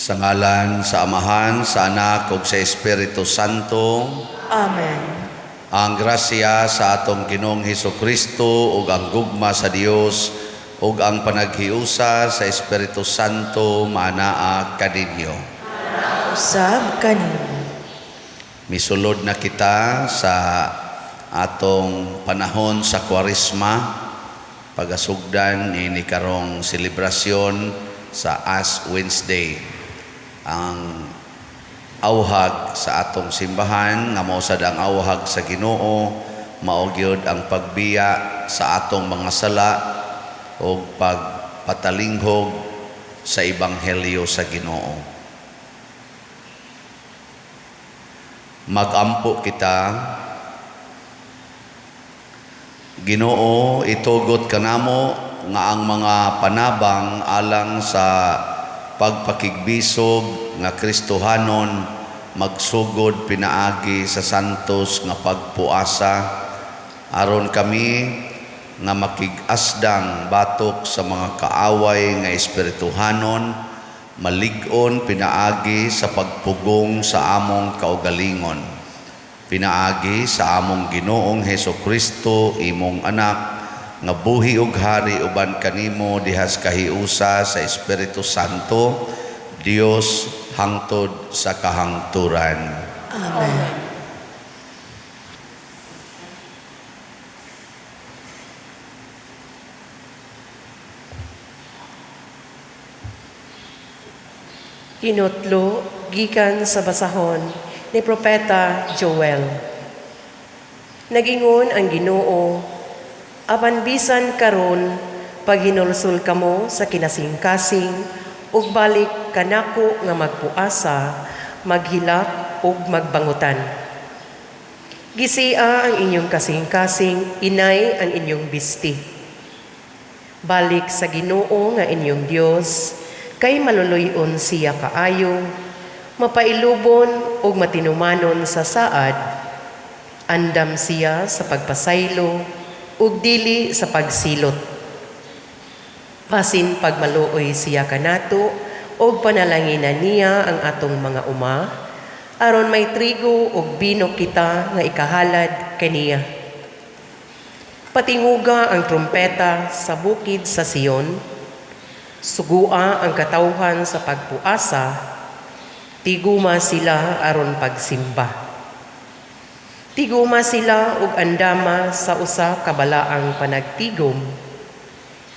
Sa ngalan sa Amahan, sa Anak, ug sa Espiritu Santo. Amen. Ang grasya sa atong Ginoong Hesukristo ug ang gugma sa Dios ug ang panaghiusa sa Espiritu Santo maanaa kaninyo. Usab kanimo. Misulod na kita sa atong panahon sa Kwaresma, pagasugdan ni karong selebrasyon sa Ash Wednesday. Ang awhag sa atong simbahan nga mausad ang awhag sa Ginoo, mao gyud ang pagbiya sa atong mga sala o pagpatalinghog sa ebanghelyo sa Ginoo. Magampo kita. Ginoo, itugot kanamo nga ang mga panabang alang sa pagpakigbisog nga Kristohanon magsugod pinaagi sa santos nga pagpuasa aron kami nga makig-asdang batok sa mga kaaway nga espirituhanon malig-on pinaagi sa pagpugong sa among kaugalingon, pinaagi sa among Ginoong Hesukristo imong anak nga buhi ug hari uban kanimo dihas kahiusa sa Espiritu Santo, Dios hangtod sa kahangturan. Amen. Kinutlo gikan sa basahon ni Propeta Joel. Nagingon ang Ginoo, apan bisan karon paghinulsol kamo sa kinasing-kasing ug balik kanako nga magpuasa, maghilak ug magbangutan. Gisia ang inyong kasing-kasing, inay ang inyong bisti. Balik sa Ginoo nga inyong Dios, kay maluluyon siya kaayo, mapailubon ug matinumanon sa saad, andam siya sa pagpasaylo ug dili sa pagsilot. Basin pagmaluoy siya kanato ug panalanginan niya ang atong mga uma, aron may trigo ug bino kita nga ikahalad kaniya. Patinguga ang trumpeta sa bukid sa Sion, sugua ang katawhan sa pagpuasa, tiguma sila aron pagsimba. Tiguma sila ug andama sa usa ka balaang panagtigom.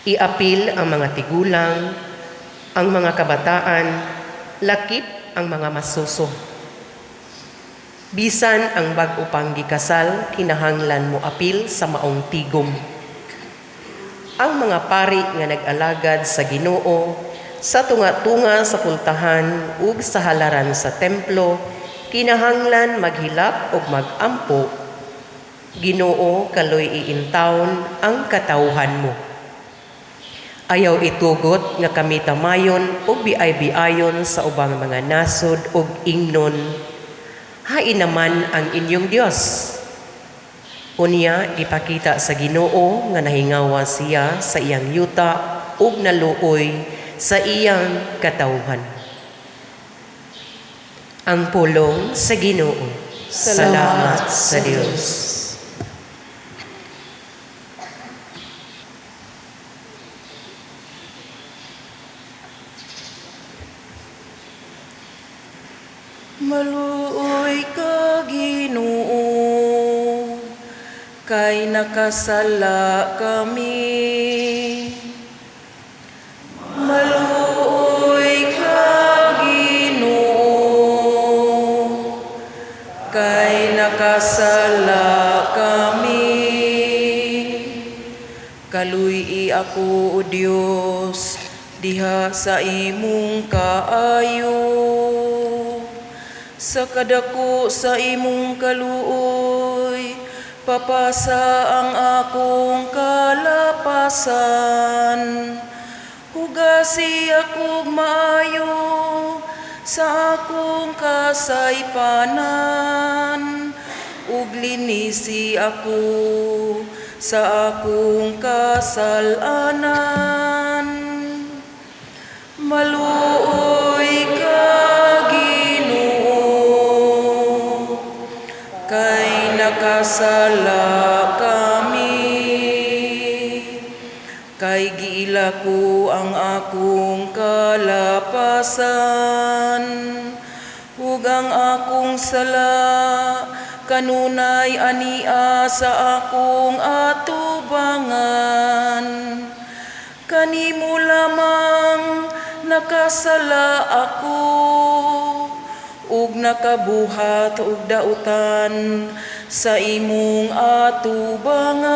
Iapil ang mga tigulang, ang mga kabataan, lakip ang mga masuso. Bisan ang bag-o pang gikasal, kinahanglan mo apil sa maong tigom. Ang mga pari nga nag-alagad sa Ginoo, sa tunga-tunga sa pultahan ug sa halaran sa templo, kinahanglan maghilak ug magampo. Ginoo, kaloy iintawon ang katawhan mo. Ayaw itugot nga kami tamayon ug biay-biayon sa ubang mga nasod ug ingnon. Hain naman ang inyong Dios. Unya, ipakita sa Ginoo nga nahingawa siya sa iyang yuta ug naluoy sa iyang katawhan. Ang pulong sa Ginoo. Salamat sa Dios. Maluoy ka, Ginoo, kay nakasala kami. Maluoy ka, Ginoo, kay nakasala kami. Kaluy ako, O Dios, diha sa imong kaayo. Sa kadako sa imong kaluoy, papasa ang akong kalapasan. Hugasi akong maayo sa akong kasaypanan. Ug linisi ako sa akong kasalanan. Maluoy ka, nagkasala kami. Kay giila ko ang akong kalapasan, ug ang akong sala kanunay ania sa akong atubangan. Kanimo lamang nakasala ako, ug nakabuhat ug dautan sa imong atubangan.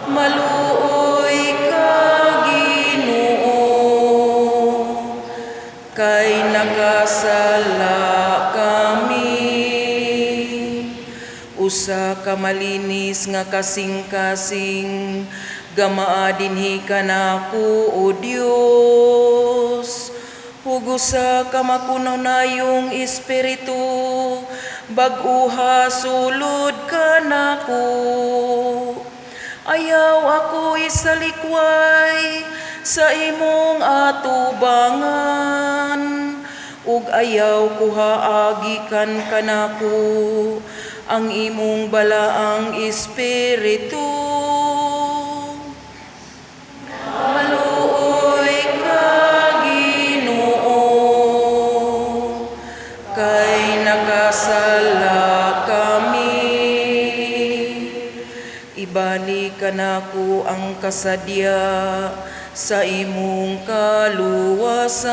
Maluoy ka, Ginoo, kay nakasala kami. Usa ka malinis nga kasing-kasing, gamaa dinhi kanako o Dios. Ug usa ka makununayong espiritu, bag-uha sulod kanako. Ayaw ako isalikway sa imong atubangan, ug ayaw kuhaagikan kanako ang imong balaang espiritu. Maluoy ka, Ginoo, kay nakasala kami. Ibalik kanako ang kasadya sa imong kaluwasan,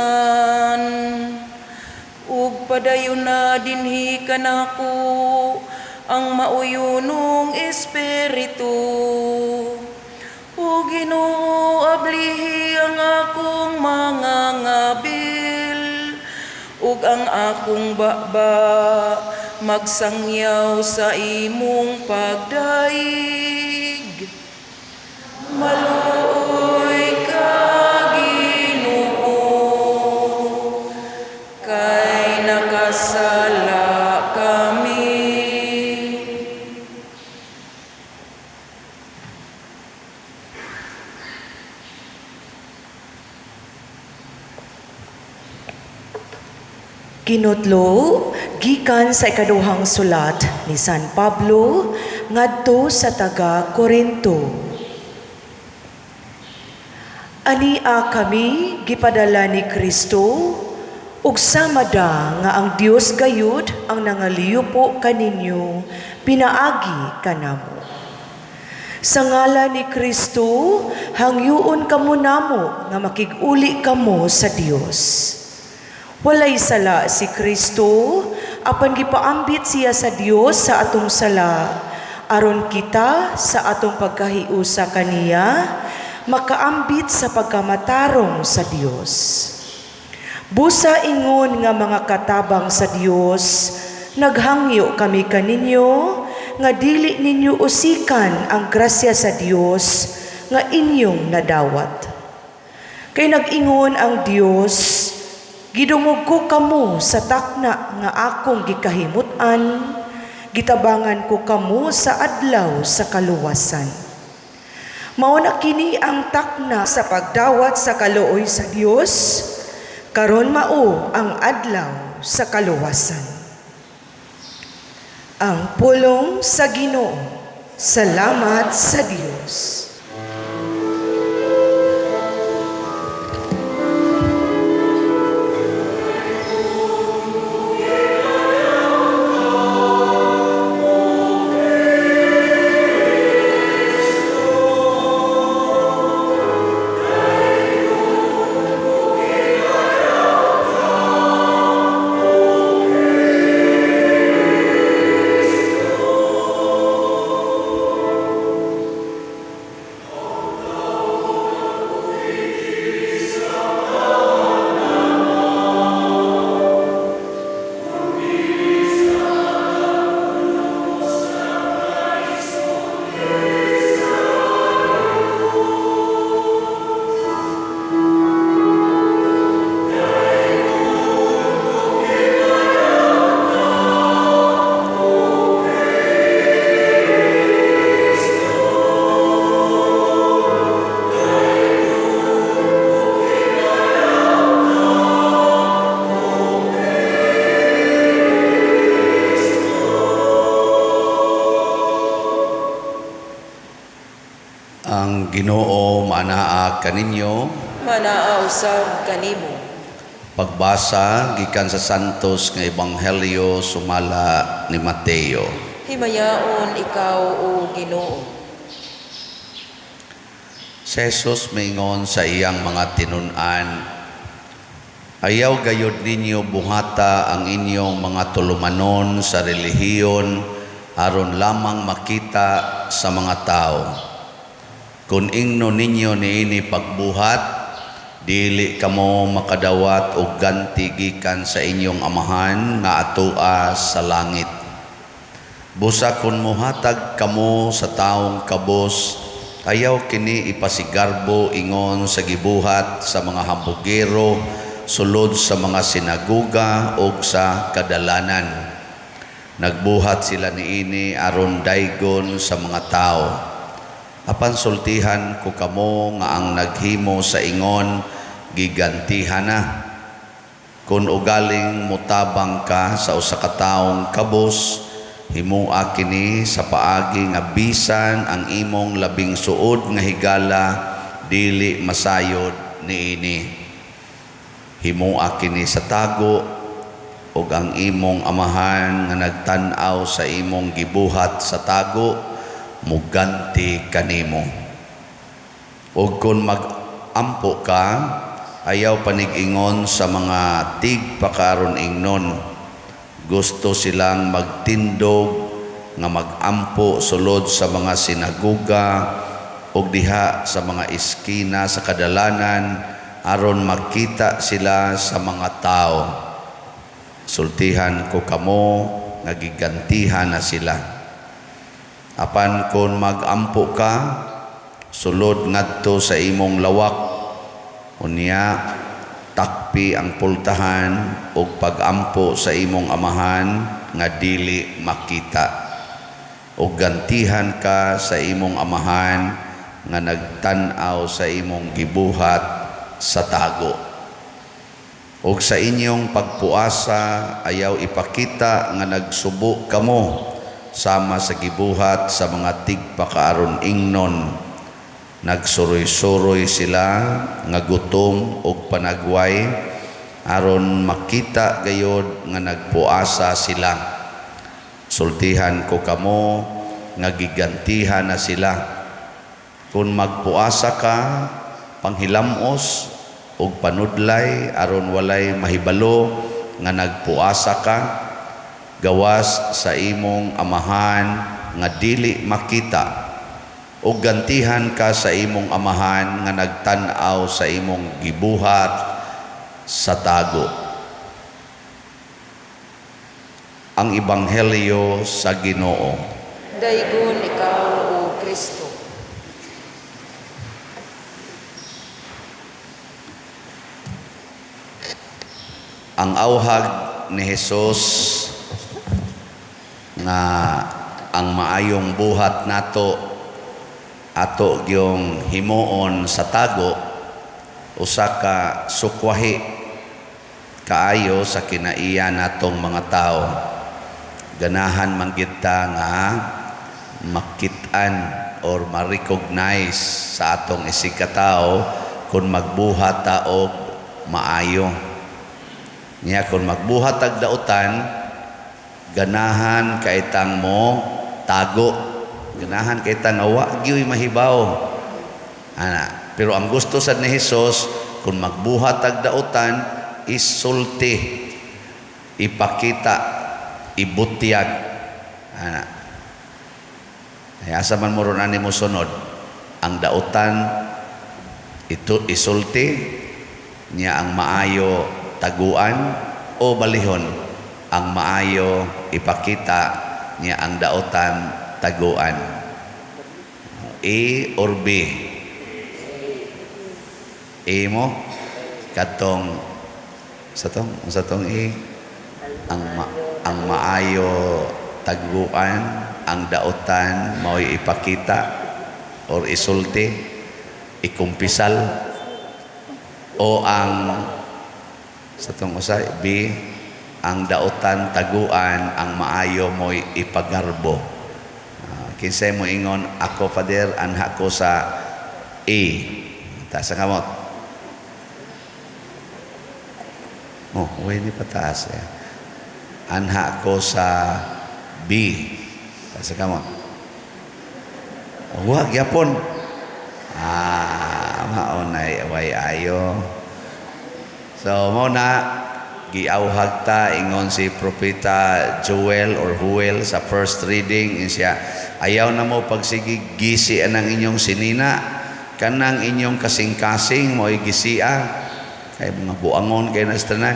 ug padayon na dinhi kanako ang mauyunong espiritu. O Ginoo, ablihi ang akong mga ngabil, ug ang akong baba magsangyaw sa imong pagdaig. Maluoy ka, Ginoo, kay nakasala kami. Kinutlo, gikan sa ikaduhang sulat ni San Pablo ngadto sa taga Corinto. Ania kami gipadala ni Kristo, ug samada nga ang Dios gayud ang nangaliupo kaninyo, pinaagi kanamo. Sa ngalan ni Kristo, hangyuon kamo namo nga makig-uli kamo sa Dios. Walay sala si Kristo, apan gipaambit siya sa Dios sa atong sala, aron kita sa atong pagkahiusa kaniya, makaambit sa pagkamatarong sa Dios. Busa ingon nga mga katabang sa Dios, naghangyo kami kaninyo, nga dili ninyo usikan ang grasya sa Dios nga inyong nadawat. Kay nag-ingon ang Dios, gidungog ko kamo sa takna nga akong gikahimutan, gitabangan ko kamo sa adlaw sa kaluwasan. Mao na kini ang takna sa pagdawat sa kaluoy sa Dios, karon mao ang adlaw sa kaluwasan. Ang pulong sa Ginoo. Salamat sa Dios. Ang Ginoo manaa kaninyo. Manaa usab kanimo. Pagbasa gikan sa Santos nga Ebanghelyo sumala ni Mateo. Himayaon ikaw o Ginoo. Si Jesus maingon sa iyang mga tinun-an, ayaw gayud ninyo buhata ang inyong mga tulumanon sa relihiyon aron lamang makita sa mga tao. Kung ingno ninyo niini pagbuhat, dili kamo makadawat og ganti gikan sa inyong amahan nga atoa sa langit. Busa kun muhatag kamo sa taong kabos, ayaw kini ipasigarbo ingon sa gibuhat sa mga hambugero, sulod sa mga sinaguga o sa kadalanan. Nagbuhat sila niini aron daygon sa mga tao. Apan sultihan ko kamo nga ang naghimo sa ingon gigantihan na. Kung ugaling mutabang ka sa usa ka taong kabos, himua kini sa paagi nga bisan ang imong labing suod nga higala dili masayod niini. Himua kini sa tago ug ang imong amahan nga nagtan-aw sa imong gibuhat sa tago muganti kanimo. Ug kung mag-ampo ka, ayaw panig-ingon sa mga tigpakaron ingnon. Gusto silang magtindog nga mag-ampo sulod sa mga sinaguga ug diha sa mga iskina sa kadalanan aron makita sila sa mga tao. Sultihan ko kamo nga gigantihan na sila. Apan kung mag-ampo ka, sulod ngadto sa imong lawak, unya takpi ang pultahan ug pag-ampo sa imong amahan nga dili makita. Ug gantihan ka sa imong amahan nga nagtan-aw sa imong gibuhat sa tago. Ug sa inyong pagpuasa ayaw ipakita nga nagsubo kamo sama sa gibuhat sa mga tigpakaaron ingnon. Nagsuroy-suroy sila nga gutom ug panagway aron makita gayod nga nagpuasa sila. Sultihan ko kamo nga gigantihan na sila. Kung magpuasa ka, panghilamos ug panudlay aron walay mahibalo nga nagpuasa ka, gawas sa imong amahan nga dili makita, ug gantihan ka sa imong amahan nga nagtan-aw sa imong gibuhat sa tago. Ang Ebanghelyo sa Ginoo. Daygon ikaw o Kristo. Ang awhag ni Jesus nga ang maayong buhat nato ato gyung himuon sa tago, usa ka sukwahi kaayo sa kinaiya natong mga tao. Ganahan man kita nga makit-an or ma-recognize sa atong isikataw kung magbuhat ta og maayo. Niya kung magbuhat ag dautan, ganahan kaitang mo tago, ganahan kaitang awa gyud mahibaw. Ana, pero ang gusto sad ni Hesus kung magbuhat ag dautan, isulti, ipakita, ibutyag. Ana. Ay asa man mo ron ani mo sunod, ang dautan ito isulti niya ang maayo taguan o balihon, ang maayo ipakita niya ang dautan taguan. A or B? A mo katong sa tong A ang maayo taguan, ang dautan mao'y ipakita or isulti, ikumpisal, o ang sa tong usa B, ang dautan taguan, ang maayo mo'y ipagarbo. Kinsay mo ingon, ako Father, anha ko sa A. Taas ang kamot. Oh, hindi pa taas eh. Anha ko sa B. Taas ang kamot. Huwag, yapon. Maunay, away ayo. So, muna, giawhag ta, ingon si Propeta Joel or Huel sa first reading, siya, ayaw na mo pagsigig gisi anang inyong sinina, kanang inyong kasing-kasing mo gisia, kay mga buangon kay nastanan,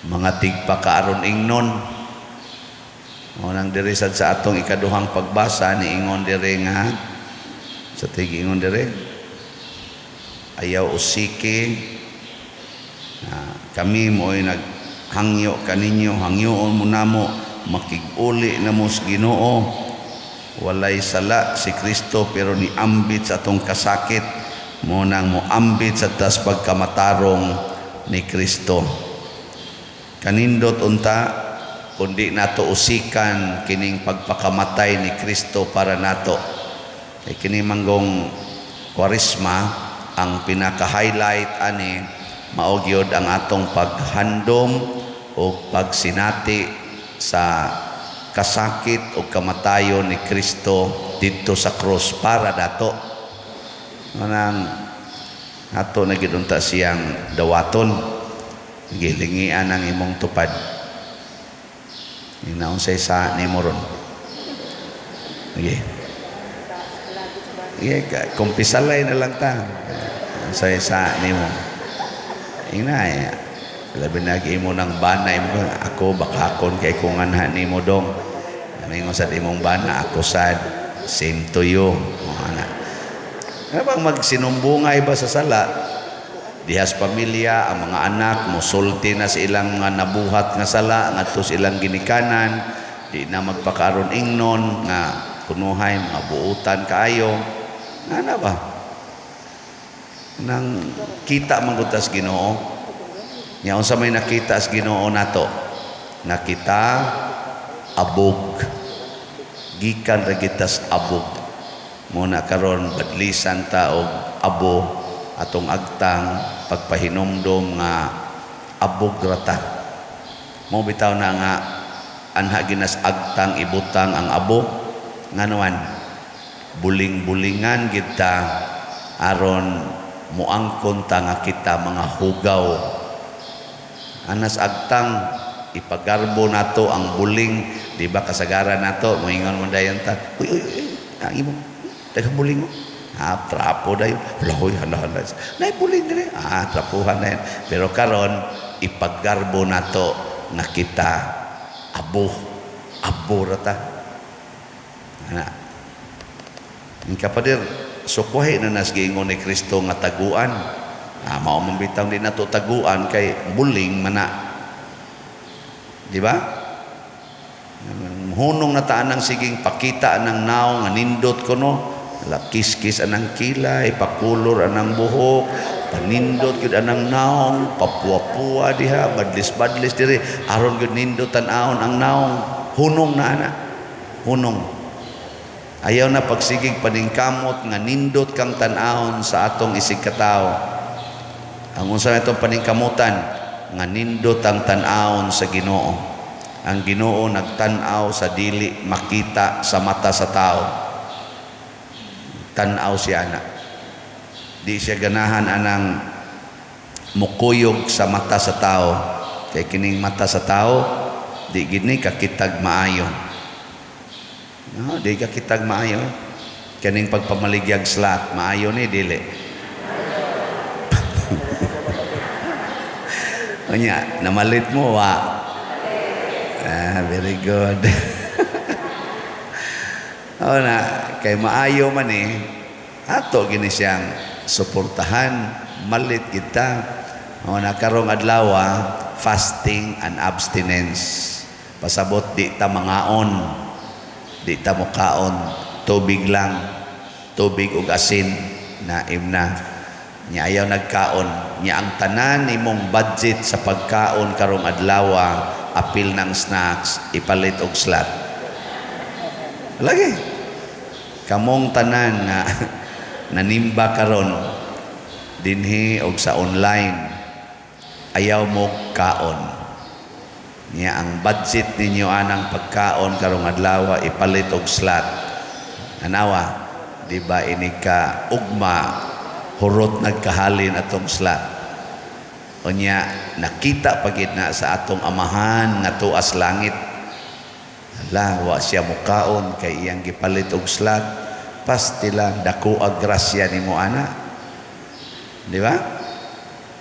mga tigpakaaron ingnon, nang diri sad sa atong ikaduhang pagbasa ni ingon diri nga sa ingon diri ayaw usiki kami mo'y naghangyo kaninyo, hangyoon mo namo makig-uli na mo sa Ginoo, walay sala si Kristo pero ni ambit sa atong kasakit mo nang mo ambit sa tas pagkamatarong ni Kristo. Kanindot unta kundi nato usikan kining pagpakamatay ni Kristo para nato. Kay kini manggong Kwaresma ang pinaka-highlight ani mao gyud ang atong paghandom o pagsinati sa kasakit o kamatayon ni Kristo didto sa krus para dato. Manang ato na gid unta siyang dawaton, gilingian ang imong tupad. Inaunsay sa nimo ron. Okay. Kumpisalay na lang ta. Say sa nimo. Inay. Labi na imo ng bana mo. Ako bakakon kay kung anha nimo dong. Mingon sa imong bana ako sad. Same to you. Ana. Bang magsinumbungay ba sa sala? Dihas pamilya, ang mga anak musulti na sa ilang mga nabuhat nga sala ngadto sa ilang ginikanan, di na magpakaron ingnon nga kunuhay mga buutan kaayo. Ana ba? Nang kita manggutas Ginoo. Nya unsa may nakita sa Ginoo nato? Nakita abog. Gikan ra gitas abog. Muna karon badlisan ta og abo atong agtang pagpahinomdom nga abog rata. Mo bitaw na nga anha ginas agtang ibutang ang abo nganuan buling-bulingan kita aron muangkon ta nga kita mga hugaw. Anas agtang ipagarbo nato ang buling, di ba kasagaran nato moingon mo dayon ta, uy ang imo daghang buling mo. Trapo dayo. Lahoy hala-hala. Nay buling dire. Trapuhan na yan. Pero karon ipagarbo nato na kita abo rata. Ana. Ang kapadir sukwahi na nasgingon ni Kristo nga taguan. Mao man bitaw di nato taguan kay buling mana. Di ba? Hunong na taan ng siging pakita ng naong nga nindot ko no. Lakis-kis anang kilay, pakulor anang buhok, panindot gud anang naong, papua-pua diha, badlis-badlis diri, aron gud nindot tan-aon ang naong, hunong na ana. Hunong. Ayaw na pagsigig paningkamot nga nindot kang tan-aon sa atong isig katao. Ang unsa itong paningkamutan nga nindot ang tan-aon sa Ginoo. Ang Ginoo nagtan-aw sa dili makita sa mata sa tao. Tan-aw siya ana. Di siya ganahan anang mukuyog sa mata sa tao. Kay kining mata sa tao di gini kakitag maayo. No, di kakitag maayo. Kining pagpamaligyag slat maayo ni dili. Onya, namalit mo wa. Very good. Na kay maayo man ato gini siyang suportahan, malit kita. Na karong adlaw fasting and abstinence. Pasabot di ta mangaon, di ta mukaon, tubig lang, tubig ug asin na imna. Nya ayaw nagkaon. Nya ang tanan nimong budget sa pagkaon karong adlaw apil ng snacks, ipalit og slat. Lagi. Kamong tanan nga nanimba karon dinhi og sa online ayaw mo kaon. Niya ang budget ninyo anang pagkaon karong adlaw ipalit og slot. Anawa, di ba ini ka ugma hurot nagkahalin atong slot. Unya nakita pagid na sa atong amahan nga tuas langit. Hala, wa siya mukaon kay iyang gipalit og slot. Pastila dako ag grasya nimo ana. Di ba?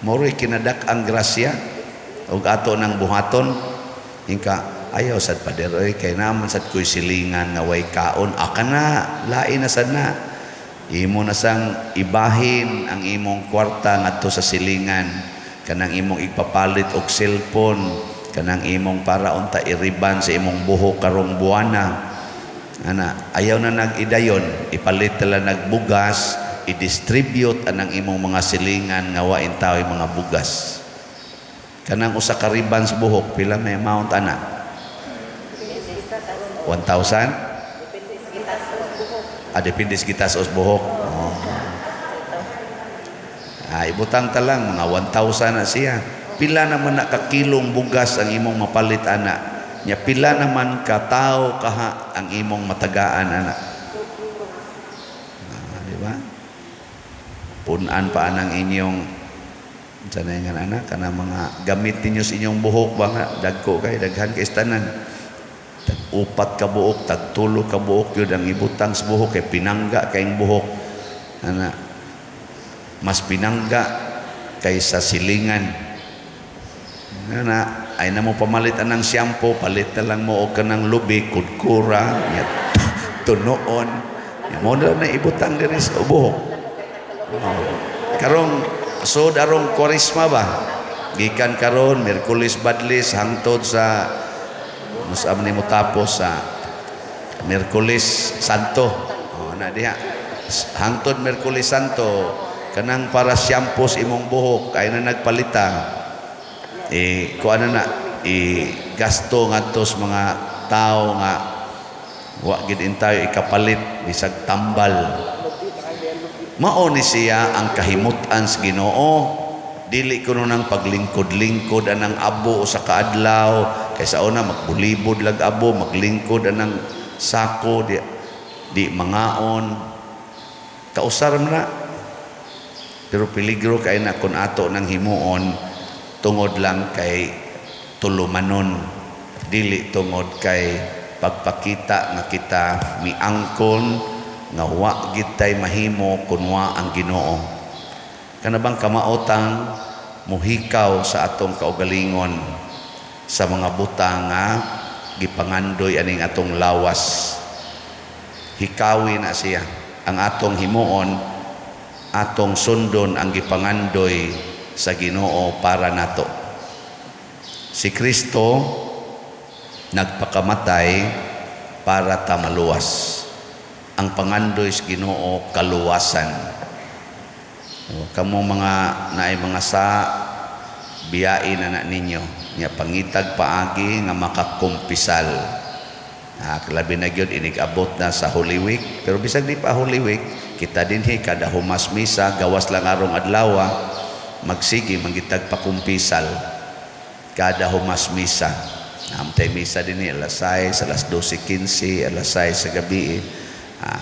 Moro'y kinadak ang grasya og ato nang buhaton. Ingka ayaw sad pader oy kay naman sad ko'y silingan nga way kaon. Aka na, lain na sad na. Imo na sang ibahin ang imong kwarta ngadto sa silingan. Kanang imong ipapalit og cellphone, kanang imong para unta iriban sa imong buhok karong buwana. Ana, ayaw na nag-idayon, ipalit tala nagbugas, i-distribute anang imong mga silingan nga wain tao'y mga bugas. Kanang usa ka riban sa buhok, pila may amount ana? 1,000? Depende sa kita sa buhok. Oh. Ibutang talang mga 1,000 na siya. Pila naman na kakilong bugas ang imong mapalit ana? Nya pila naman ka tao kaha ang imong matagaan ana. Di ba? Punan pa anang inyong sanay nga anak kana mga gamit ninyo sa inyong buhok ba nga dagko kay daghan kay tanan. Tag upat ka buok, tag tulo ka buok yun ang ibutang sa buhok kay pinangga kayong buhok. Ana mas pinangga kaysa silingan. Ana ay na mo pamalit anang shampoo, palit na lang mo o kanang lubi, kudkura, tunoon. Mo na ibutang diri sa buhok. Karong so darong Kwaresma ba? Gikan karon Miyerkules Badlis hangtod sa musam ni mo tapos sa Miyerkules Santo. Na diha. Hangtod Miyerkules Santo kanang para shampoo sa imong buhok kay na nagpalita. Kuan na gasto ngadto sa mga tao nga wa gid intayo ikapalit bisag tambal. Mao ni siya ang kahimutan sa Ginoo. Dili kuno nang paglingkod-lingkod anang abo sa kaadlaw kaysa una magbulibod lag abo, maglingkod anang sako di mangaon. Kausar na. Pero peligro kay na kun ato nang himuon tungod lang kay tulumanon, dili tungod kay pagpakita nga kita miangkon nga wa gid tay mahimo kun wa ang Ginoo. Kana bang kamaotang muhikaw sa atong kaugalingon sa mga butang nga gipangandoy aning atong lawas. Hikawin na siya ang atong himuon, atong sundon ang gipangandoy sa Ginoo para nato. Si Kristo nagpakamatay para ta maluwas. Ang pangandoy sa Ginoo kaluwasan. Kamo mga naay mga sa biyain na ninyo nya pangitag paagi nga makakumpisal. Labi na gyud inig-abot na sa Holy Week, pero bisag di pa Holy Week, kita dinhi kada humas misa gawas lang arong adlaw magsigi manggitag pakumpisal kada humas misa. Amtay misa din alas 6, alas 12:15, alas 6 sa gabi.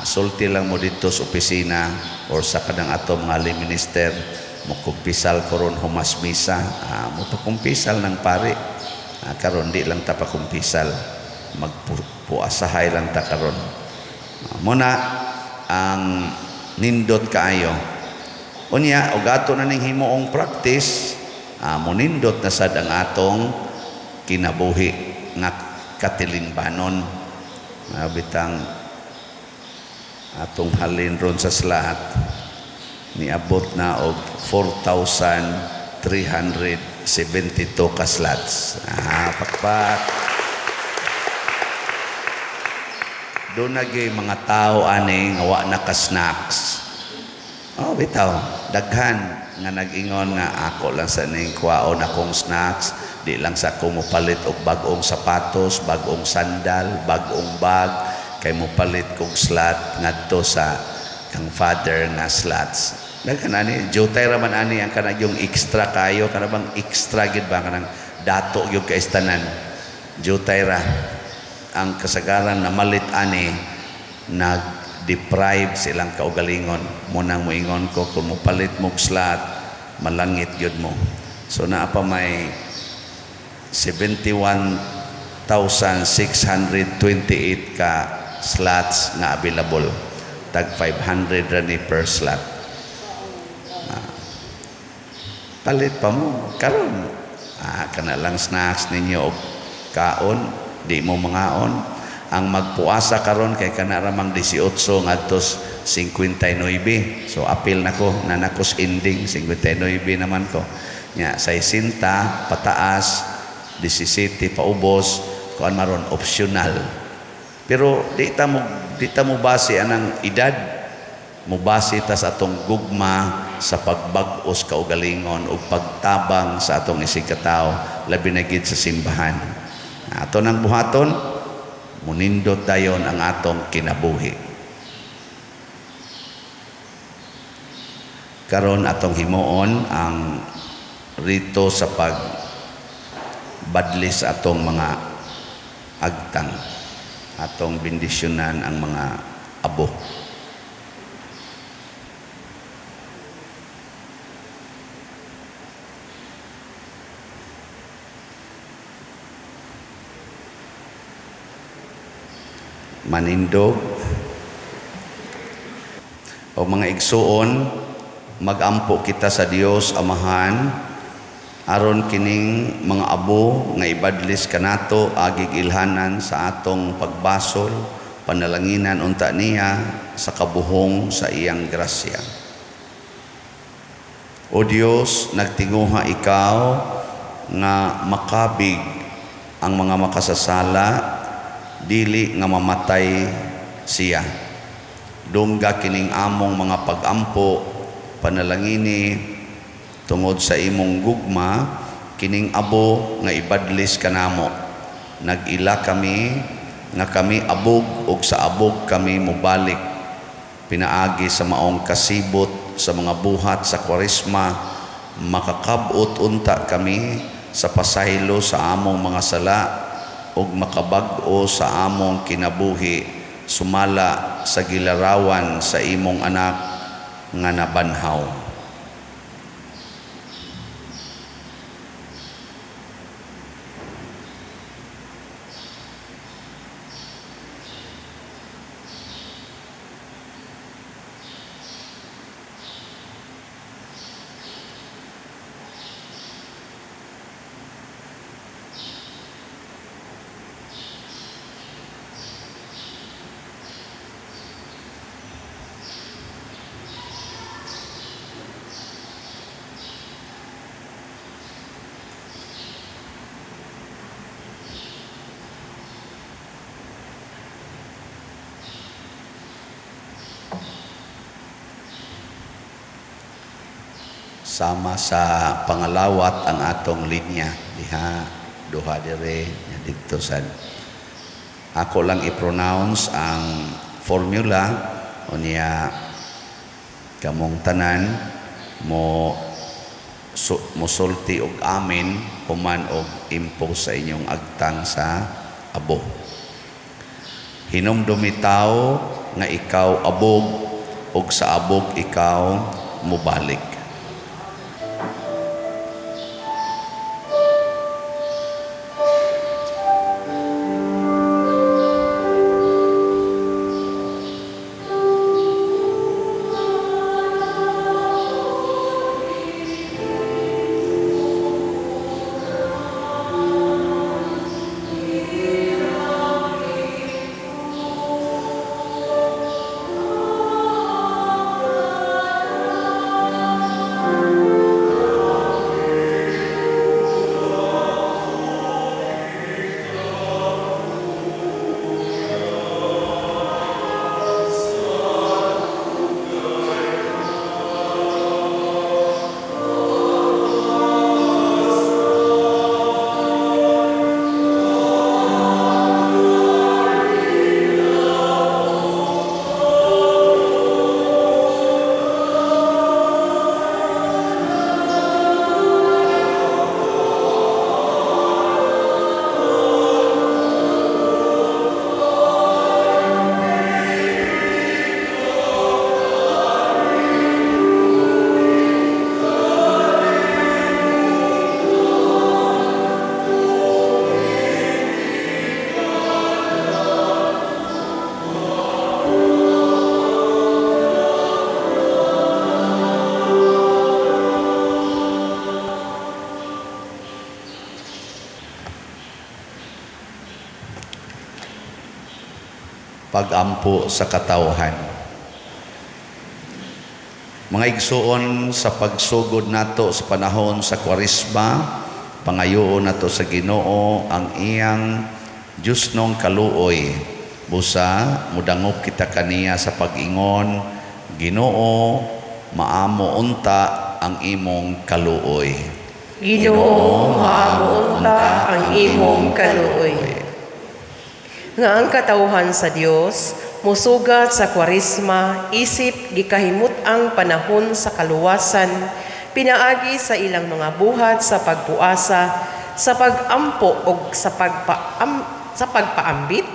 Sulti lang mo dito sa opisina or sa kanang ato mga minister mo kumpisal koron humas misa. Mo pakumpisal ng pare. Karon di lang ta pakumpisal. Magpuasahay lang ta karon. Muna ang nindot kaayo. Unya og ato na ning himuong practice, munindot na sad ang atong kinabuhi nga katilingbanon. Bitang atong halin ron sa slot niabot na og 4,372 ka slots. Pakpak. Doon nagay mga tao ani nga wa na ka snacks. Bitaw, daghan nga nag-ingon nga ako lang sa ning kwaon akong snacks, di lang sa kumupalit og bag-ong sapatos, bag-ong sandal, bag-ong bag, kay mo palit kog slot ngadto sa kang father nga slots. Daghan ani jutay ra man ani ang kanang yung extra kayo kana bang extra gid ba kanang dato gyud ka istanan. Jutay ra ang kasagaran na malit ani nag-deprive silang kaugalingon. Munang moingon ko kung mopalit mo slot malangit gyud mo. So naa pa may 71,628 ka slots na available. Tag 500 ra ni per slot. Palit pa mo karon. Kana lang snacks ninyo og kaon, di mo mangaon. Ang magpuasa karon kay kana ramang 18 ngadtos 59. So apil nako nanakos ending 59 naman ko. Nya 60 pataas, 17 paubos, kuan maron optional. Pero di ta mo base anang edad, mo base ta sa atong gugma sa pagbag-os kaugalingon ug pagtabang sa atong isigkatawo labi na gid sa simbahan. Ato nang buhaton munindot dayon ang atong kinabuhi. Karon atong himuon ang rito sa pagbadlis atong mga agtang, atong bendisyonan ang mga abo. Manindog o mga igsuon, magampo kita sa Dios Amahan aron kining mga abo nga ibadlis kanato agig ilhanan sa atong pagbasol panalanginan unta niya sa kabuhong sa iyang grasya. O Dios, nagtinguha ikaw nga makabig ang mga makasasala dili nga mamatay siya. Dungga kining among mga pagampo panalangini tungod sa imong gugma kining abo nga ibadlis kanamo. Nag-ila kami nga kami abog ug sa abog kami mobalik. Pinaagi sa maong kasibot sa mga buhat sa Kwaresma makakabot unta kami sa pasaylo sa among mga sala ug makabag-o sa among kinabuhi sumala sa gilarawan sa imong anak nga nabanhaw. Sama sa pangalawat ang atong linya diha duha dire didto sad. Ako lang i-pronounce ang formula unya kamong tanan mosulti og amin human og impose sa inyong agtang sa abo. Hinumdumitaw nga ikaw abog ug sa abog ikaw mubalik. Pag-ampo sa katawhan. Mga igsuon, sa pagsugod nato sa panahon sa Kwaresma, pangayoon nato sa Ginoo ang iyang Diyos nung kaluoy. Busa, mudangop kita kaniya sa pag-ingon, Ginoo, maamo unta ang imong kaluoy. Ginoo, maamo unta ang imong kaluoy. Nga ang katawhan sa Dios musugat sa Kwaresma, isip gikahimut ang panahon sa kaluwasan, pinaagi sa ilang mga buhat sa pagpuasa, sa pagampo o sa pagpaambit,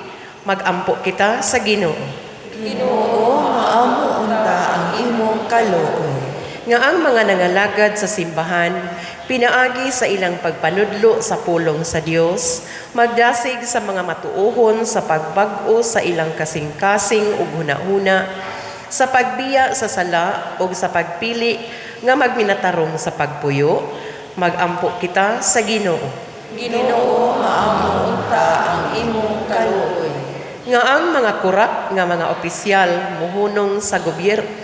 magampo kita sa Ginoo. Ginoo, maamo unta ang imong kaluoy. Nga ang mga nangalagad sa simbahan, pinaagi sa ilang pagpanudlo sa pulong sa Dios, magdasig sa mga matuohon sa pagbag-o sa ilang kasing-kasing ug hunahuna, sa pagbiya sa sala ug sa pagpili nga magminatarong sa pagpuyo, magampo kita sa Ginoo. Ginoo, maamo unta ang imong kaluoy. Nga ang mga kurap nga mga opisyal muhunong sa gobyerno,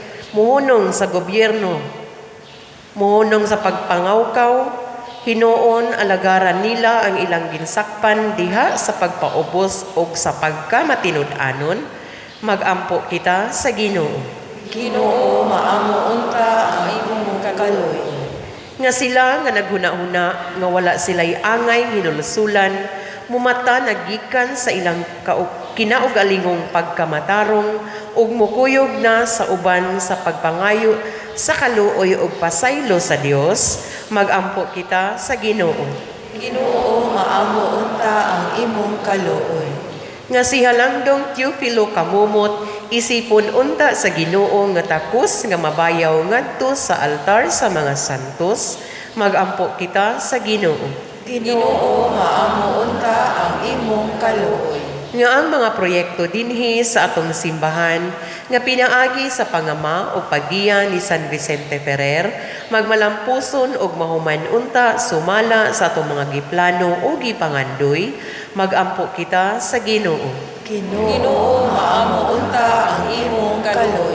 muhunong sa pagpangawkaw, hinuon alagaran nila ang ilang ginsakpan diha sa pagpaubos o sa pagkamatinud-anon, magampo kita sa Ginoo. Ginoo, maamo unta ang imong kaluoy. Nga sila nga naghuna-huna, nga wala sila'y angay hinulusulan, mumata nagikan sa ilang kinaugalingong pagkamatarong, ug mukuyog na sa uban sa pagpangayo sa kaluoy ug pasaylo sa Dios, magampo kita sa Ginoo. Ginoo, maamo unta ang imong kaluoy. Nga si Halandong Teofilo kamumot, isipon unta sa Ginoo nga takos nga mabayaw ngadto sa altar sa mga santos, magampo kita sa Ginoo. Ginoo, maamo unta ang imong kaluoy. Nga ang mga proyekto dinhi sa atong simbahan nga pinaagi sa pangama o paggiya ni San Vicente Ferrer, magmalampuson og mahuman unta sumala sa atong mga giplano o gipangandoy, magampo kita sa Ginoo. Ginoo, maamo unta ang imong kaluoy.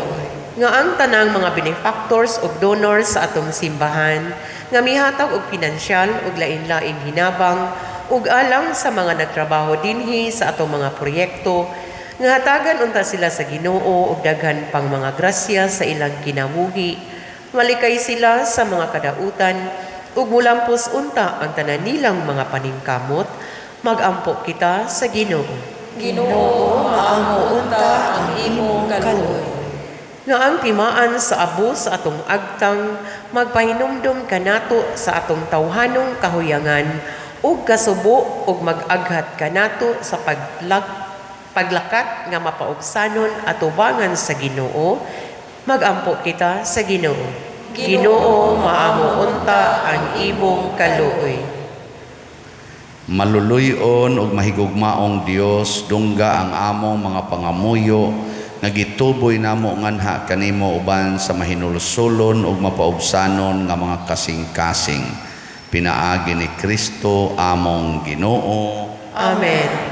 Nga ang tanang mga benefactors o donors sa atong simbahan nga mihatag og pinansyal ug lain-laing hinabang ug alang sa mga nagtrabaho dinhi sa atong mga proyekto, nga hatagan unta sila sa Ginoo ug daghan pang mga grasya sa ilang kinabuhi, malikay sila sa mga kadautan ug mulampos unta ang tanan nilang mga paningkamot, magampo kita sa Ginoo. Ginoo, maamo unta ang imong kaluoy. Nga ang timaan sa abus sa atong agtang, magpahinumdum kanato sa atong tawhanong kahuyangan ug kasubo ug mag-aghat kanato sa paglakat nga mapaubsanon atubangan sa Ginoo, magampo kita sa Ginoo. Ginoo, maamo unta ang imong kaluoy. Maluluyon ug mahigugmaong Dios, dungga ang among mga pangamuyo nga gituboy namo nganha kanimo uban sa mahinulsulon ug mapaubsanon nga mga kasing-kasing. Pinaagi ni Kristo among Ginoo. Amen.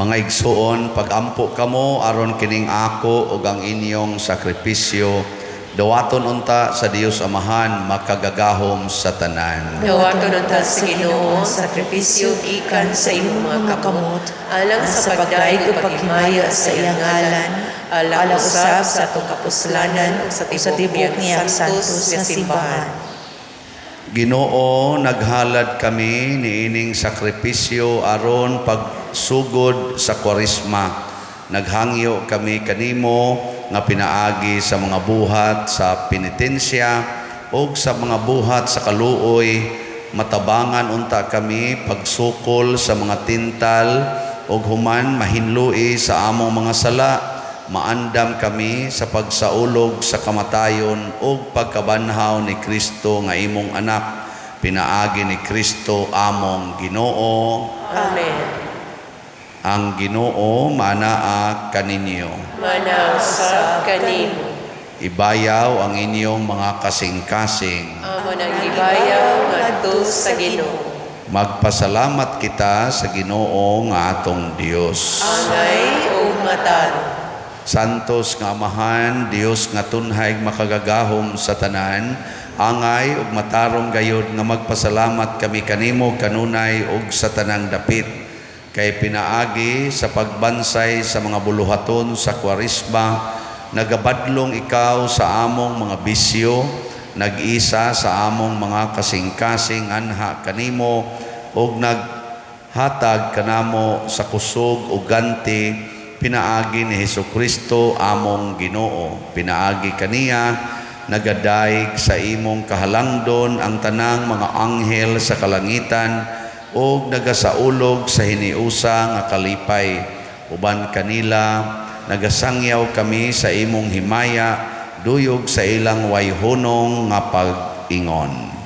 Mga igsuon, pagampo kamo aron kining ako ug ang inyong sakripisyo, dawaton unta sa Dios Amahan makagagahom sa tanan. Dawaton unta sa Ginoo ang sakripisyo gikan sa imong mga kamot, alang sa pagdaig ug paghimaya sa iyang ngalan, alang usab sa atong kapuslanan ug sa tibok niyang santos nga simbahan. Ginoo, naghalad kami niining sakripisyo aron pagsugod sa Kwaresma. Naghangyo kami kanimo nga pinaagi sa mga buhat sa penitensya o sa mga buhat sa kaluoy. Matabangan unta kami pagsukol sa mga tintal o human mahinlui sa among mga sala. Maandam kami sa pagsaulog sa kamatayon o pagkabanhaw ni Kristo nga imong anak. Pinaagi ni Kristo among Ginoo. Amen. Ang Ginoo manaa kaninyo. Manaw sa kanimo. Ibayaw ang inyong mga kasing-kasing. Amo nang gibayaw ngadto sa Ginoo. Magpasalamat kita sa Ginoo nga atong Dios. Angay ug matarong. Santos nga Amahan, Dios nga tunhay makagagahom sa tanan, angay ug matarong gayud nga magpasalamat kami kanimo kanunay ug sa tanang dapit. Kay pinaagi sa pagbansay sa mga buluhaton sa Kwaresma, nagabadlong ikaw sa among mga bisyo, nag-isa sa among mga kasing-kasing anha kanimo, ug naghatag kanamo sa kusog ug ganti. Pinaagi ni Hesukristo among Ginoo. Pinaagi kaniya, nagadaig sa imong kahalangdon ang tanang mga anghel sa kalangitan o nagasaulog sa hiniusa nga kalipay. Uban kanila, nagasangyaw kami sa imong himaya, duyog sa ilang wayhunong nga pag-ingon.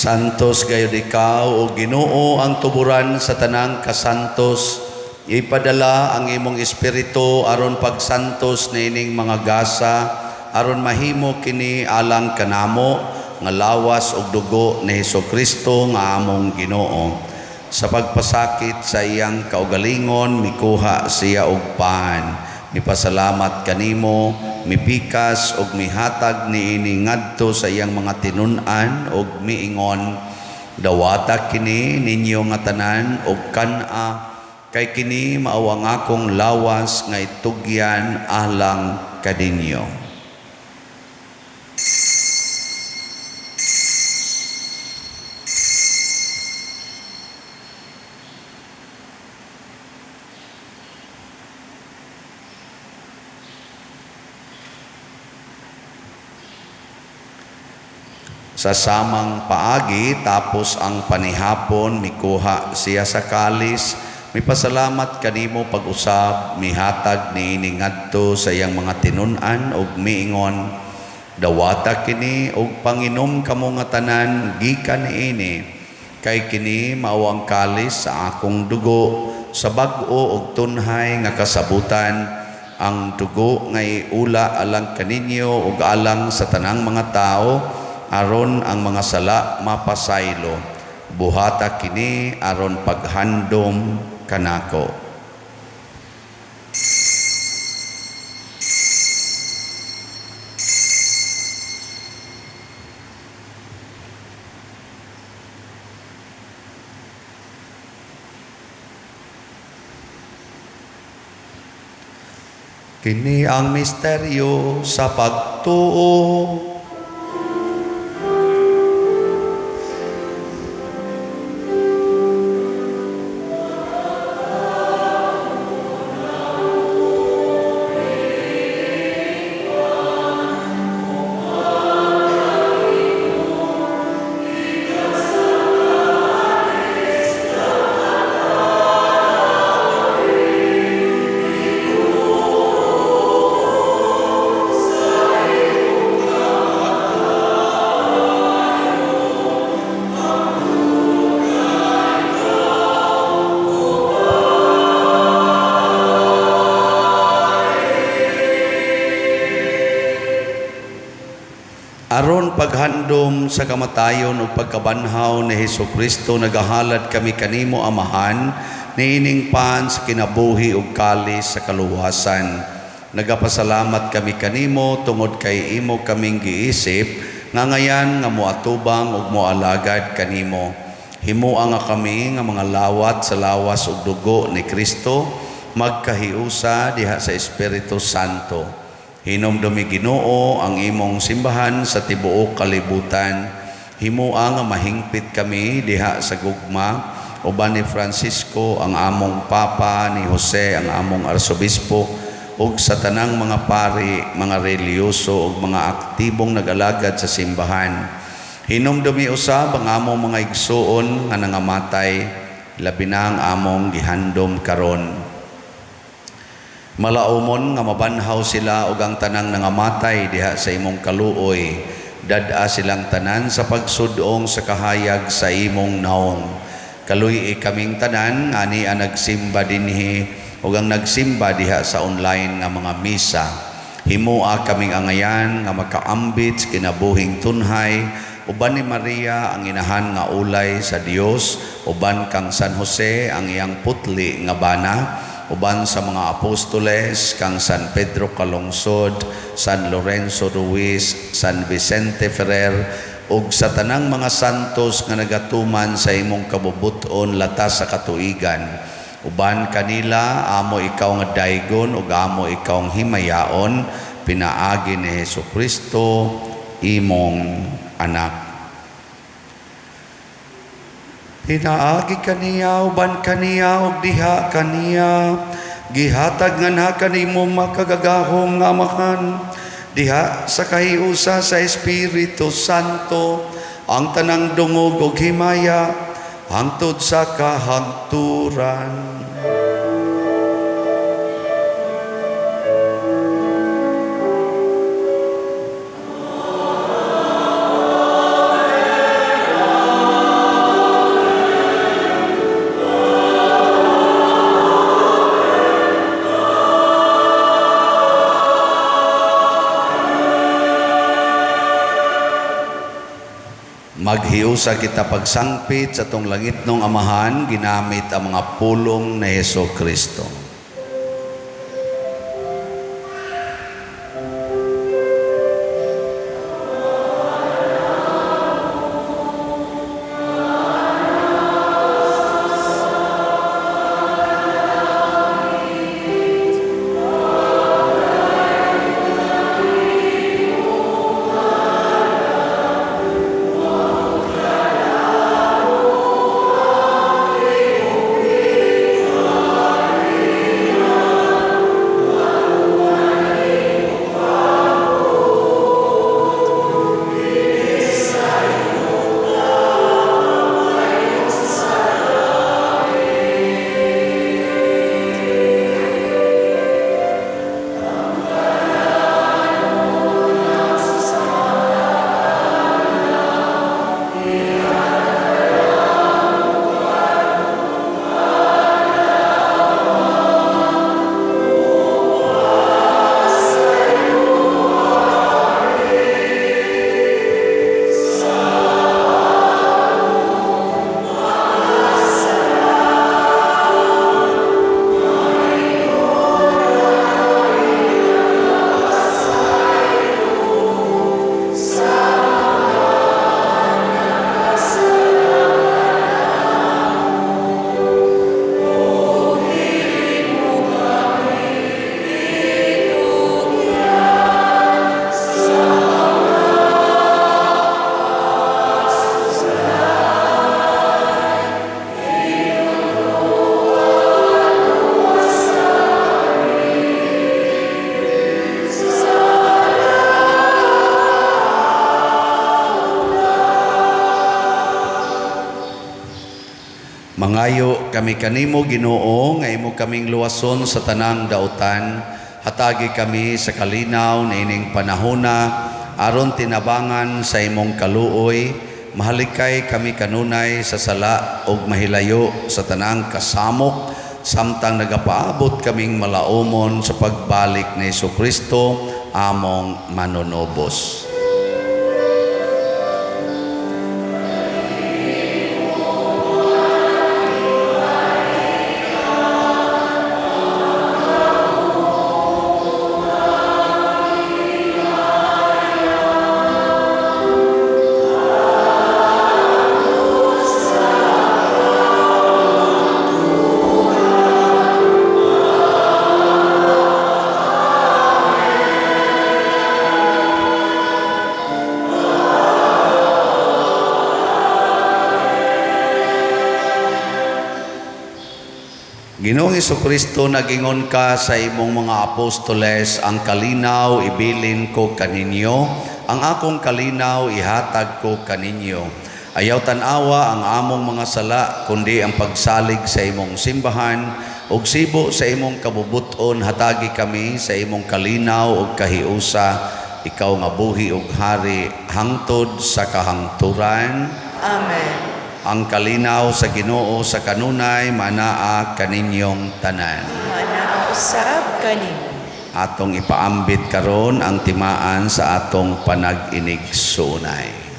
Santos gayud ikaw o Ginoo ang tuburan sa tanang kasantos. Ipadala ang imong espiritu aron pagsantos na ining mga gasa, aron mahimo kini alang kanamo nga lawas ug dugo ni Hesukristo nga among Ginoo. Sa pagpasakit sa iyang kaugalingon, mikuha siya og paan. Mipasalamat kanimo, mipikas og mihatag niini ngadto sa iyang mga tinun-an og miingon, dawata kini ninyo nga tanan og kan-a, kay kini maawang akong lawas nga itugyan alang kadinyo. Sa samang paagi tapos ang panihapon mikuha siya sa kalis, mipasalamat kanimo pag-usab, mihatag niini ngadto sa iyang mga tinun-an ug miingon, dawata kini ug panginom kamo nga tanan gikan niini, kay kini mao ang kalis sa akong dugo, sa bag-o ug tunhay nga kasabutan, ang dugo nga iula alang kaninyo ug alang sa tanang mga tao, aron ang mga sala mapasaylo. Buhata kini aron paghandom kanako. Kini ang misteryo sa pagtuo. Aron paghandom sa kamatayon o pagkabanhaw ni Hesukristo, nagahalad kami kanimo amahan, niining pan sa kinabuhi ug kalis sa kaluwasan. Nagapasalamat kami kanimo tungod kay imo kaming giisip, nga ngayan nga moatubang ug moalagad kanimo. Himuang nga kami nga mga lawat sa lawas ug dugo ni Kristo, magkahiusa diha sa Espiritu Santo. Hinomdumi Ginoo ang imong simbahan sa tibuok kalibutan. Himuang nga mahingpit kami diha sa gugma, uban ni Francisco ang among Papa, ni Jose ang among Arsobispo, ug sa tanang mga pari, mga reliyoso ug mga aktibong nag-alagad sa simbahan. Hinomdumi usab ang among mga igsuon nga nangamatay, labi na ang among gihandom karon. Malaumon nga mabanhaw sila ug ang tanang nangamatay diha sa imong kaluoy, dad-a silang tanan sa pagsudong sa kahayag sa imong naong. Kaluy kaming tanan ani ang nagsimba dinhi ug ang nagsimba diha sa online nga mga misa. Himua kaming angayan nga makaambit sa kinabuhing tunhay, uban ni Maria ang inahan nga ulay sa Dios, uban kang San Jose ang iyang putli nga bana, uban sa mga apostoles kang San Pedro Calungsod, San Lorenzo Ruiz, San Vicente Ferrer, ug sa tanang mga santos nga nagatuman sa imong kabubuton latas sa katuigan. Uban kanila amo ikaw nga daygon ug amo ikaw nga himayaon, pinaagi ni Hesukristo imong anak. Pinaagi kaniya, uban kaniya, ug diha kaniya. Gihatag nga na kanimo makagagahom nga amahan. Diha sa kahiusa sa Espiritu Santo, ang tanang dungog ug himaya, hangtod sa kahangturan. Maghiusa kita pagsangpit sa tong langit nung amahan, ginamit ang mga pulong na Hesukristo. Mangayo kami kanimo Ginoo nga imo kaming luwason sa tanang dautan. Hatagi kami sa kalinaw na ining panahona aron tinabangan sa imong kaluoy. Mahalikay kami kanunay sa sala ug mahilayo sa tanang kasamok samtang nagapaabot kaming malaumon sa pagbalik ni Jesucristo among manunobos. Ginoong Jesucristo, nagingon ka sa imong mga apostoles, ang kalinaw ibilin ko kaninyo, ang akong kalinaw ihatag ko kaninyo. Ayaw tanawa ang among mga sala, kundi ang pagsalig sa imong simbahan, ug sibo sa imong kabubuton, hatagi kami sa imong kalinaw ug kahiusa, ikaw nga buhi ug hari, hangtod sa kahangturan. Amen. Ang kalinaw sa Ginoo sa kanunay manaa kaninyong tanan. Manaa usab kanimo. Atong ipaambit karon ang timaan sa atong panag-inigsunay.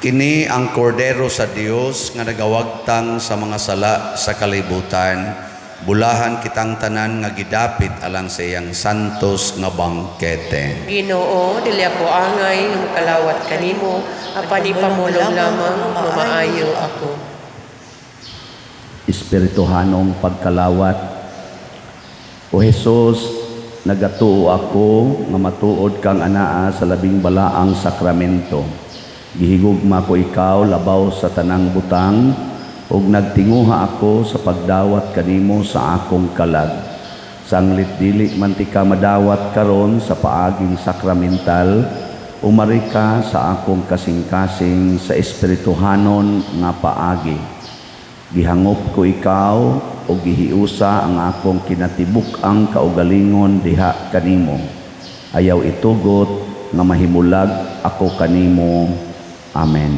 Kini ang kordero sa Dios nga nagawagtang sa mga sala sa kalibutan. Bulahan kitang tanan nga gidapit alang sa iyang santos nga bangkete. Ginoo, dili ako angay nga makalawat kanimo, apan ipamulong lamang mamaayo ako. Espirituhanong pagkalawat. O Jesus, nagatuo ako nga matuod kang anaa sa labing balaang sakramento. Gihigugma ko ikaw labaw sa tanang butang, ug nagtinguha ako sa pagdawat kanimo sa akong kalag. Sanglit dili man ti ka madawat karon sa paaging sakramental, umari ka sa akong kasing-kasing sa espirituhanon nga paagi. Gihangop ko ikaw ug gihiusa ang akong kinatibuk-ang kaugalingon diha kanimo. Ayaw itugot nga mahimulag ako kanimo. Amen.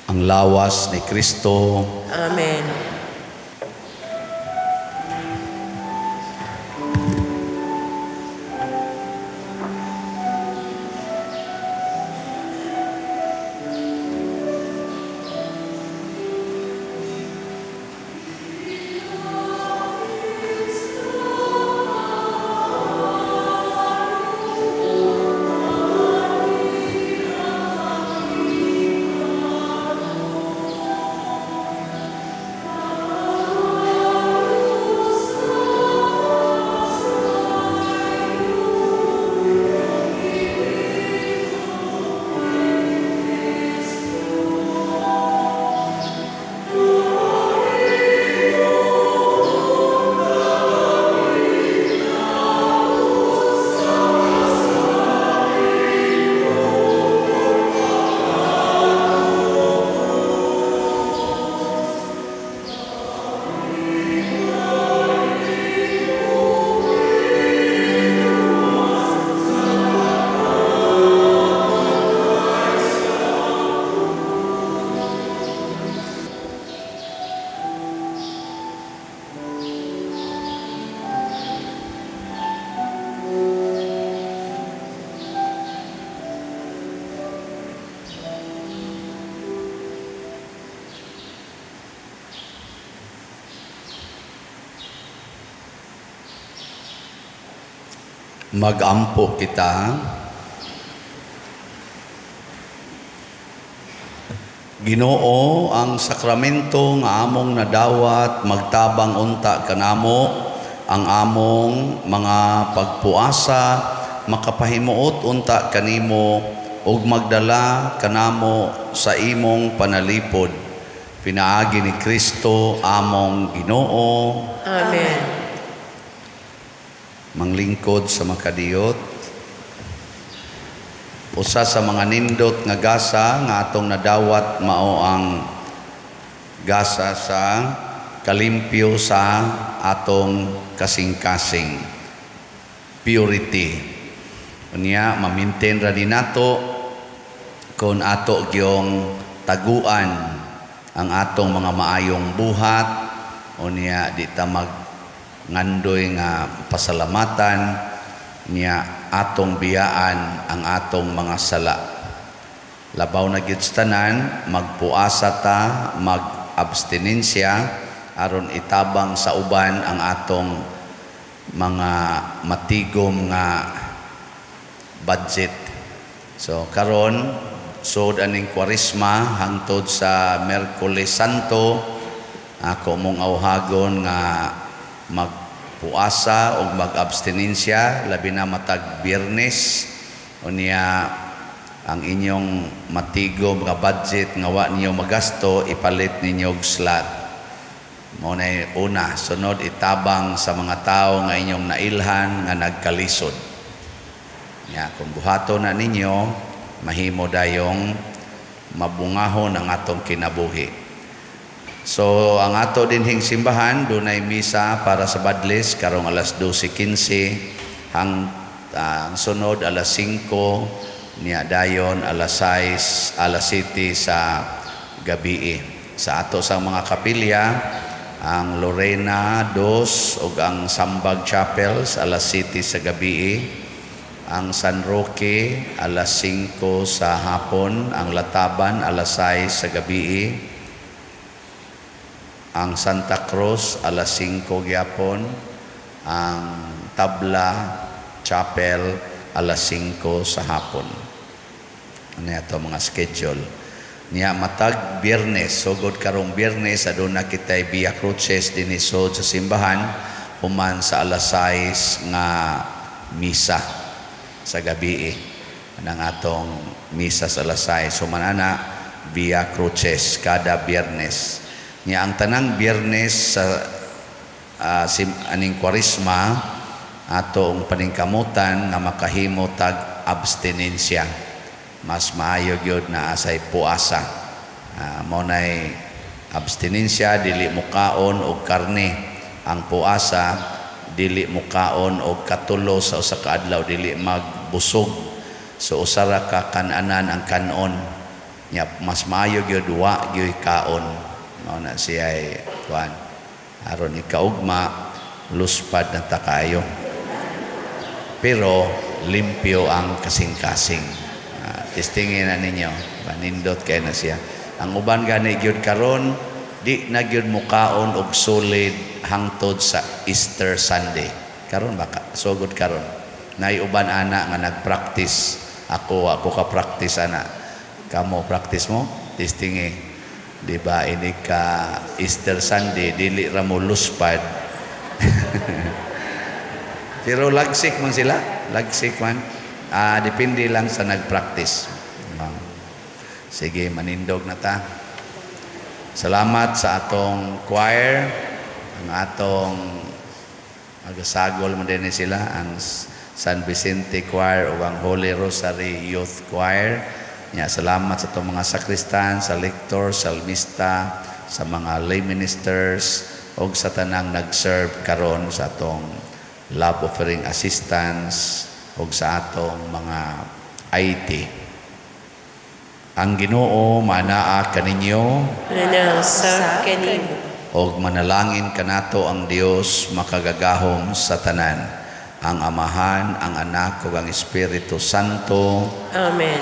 Ang lawas ni Kristo. Amen. Magampo kita. Ginoo, ang sakramento nga among nadawat magtabang unta kanamo ang among mga pagpuasa, makapahimuot unta kanimo ug magdala kanamo sa imong panalipod. Pinaagi ni Kristo among Ginoo. Amen. Manglingkod sa makadiyot. Usa sa mga nindot nga gasa nga atong nadawat mao ang gasa sa kalimpyo sa atong kasing-kasing. Purity. Unya ma-maintain ra din nato kung ato gyung taguan ang atong mga maayong buhat. Unya di ta ngandoy nga pasalamatan niya atong biyaan ang atong mga sala. Labaw na gyud sa tanan, magpuasa ta, mag-abstinensya aron itabang sa uban ang atong mga matigom nga budget. So karon sud aning Kwaresma hangtod sa Miyerkules Santo, ako mong awhagon nga magpuasa o mag-abstinensya labi na matag Biyernes. Unya ang inyong matigom nga budget nga wa ninyo magasto ipalit ninyo og slot. Mao na una, sunod itabang sa mga tao nga inyong nailhan nga nagkalisod. Nya kung buhato na ninyo mahimo dayong mabungahon ang atong kinabuhi. So ang ato dinhing simbahan dunay misa para sa Badles karong alas 12:15 ang sunod alas 5 niya dayon alas 6 alas 7 sa gabi. Sa ato sa mga kapilya ang Lorena 2 ug ang Sambag Chapels alas 7 sa gabi, ang San Roque alas 5 sa hapon, ang Lataban alas 6 sa gabi, ang Santa Cruz alas 5 gyapon, ang Tabla Chapel alas 5 sa hapon. Ano ito mga schedule niya matag Biyernes, sugod karong Biyernes aduna kitay Via Cruces dinisod sa simbahan human sa alas 6 nga misa sa gabi. Anang atong misa sa alas 6 humanana Via Cruces kada Biyernes. Niya ang tanang Biyernes sa aning Kwaresma atong paningkamutan nga makahimo tag abstinensya. Mas maayo gyud na asay puasa. Mao nay abstinensya dili mukaon og karne. Ang puasa dili mukaon og katulo sa usa ka adlaw, dili magbusog. So usara ka kan-anan ang kanon. Nya mas maayo gyud wa gyud kaon. Mao na siya ay kuan aron ikaugma luspad na ta kayo. Pero limpyo ang kasing-kasing. Testingin na ninyo, manindot kayo na siya. Ang uban gani gyud karon di na gyud mukaon og solid hangtod sa Easter Sunday. Karon baka sugod karon. Nay uban ana nga nagpractice. Ako ka practice ana. Kamo practice mo? Testingi. Di ba ini ka Easter Sunday dili ra mo luspad. Pero lagsik man sila, lagsik man. Depende lang sa nag-practice. Sige, manindog na ta. Salamat sa atong choir, ang atong magasagol mo din sila, ang San Vicente Choir o ang Holy Rosary Youth Choir. Salamat sa atong mga sakristan, sa lector, salmista, sa mga lay ministers, o sa tanang nag-serve karon sa atong love offering assistance, o sa atong mga IT. Ang Ginoo manaa kaninyo Sa kanimo. og manalangin kanato ang Dios makagagahom sa tanan, ang Amahan, ang Anak ug ang Espiritu Santo. Amen.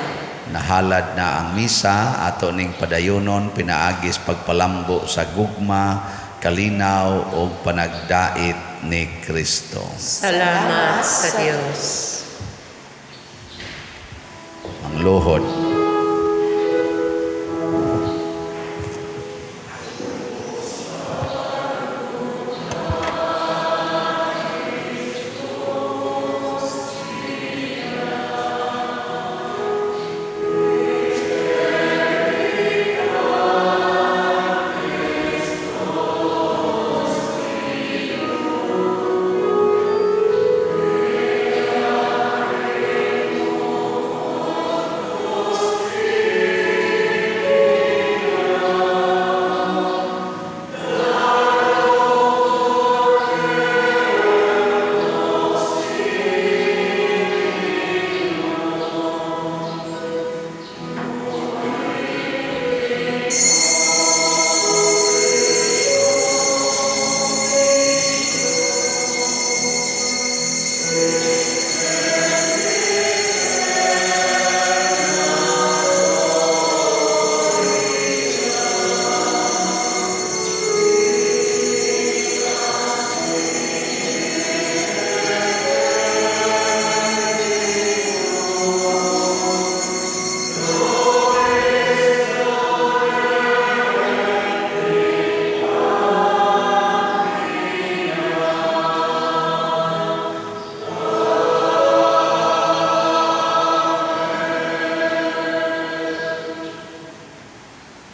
Nahalad na ang misa ato ning padayonon pinaagis pagpalambo sa gugma, kalinaw ug panagdait ni Kristo. Salamat sa Diyos. Ang luhod.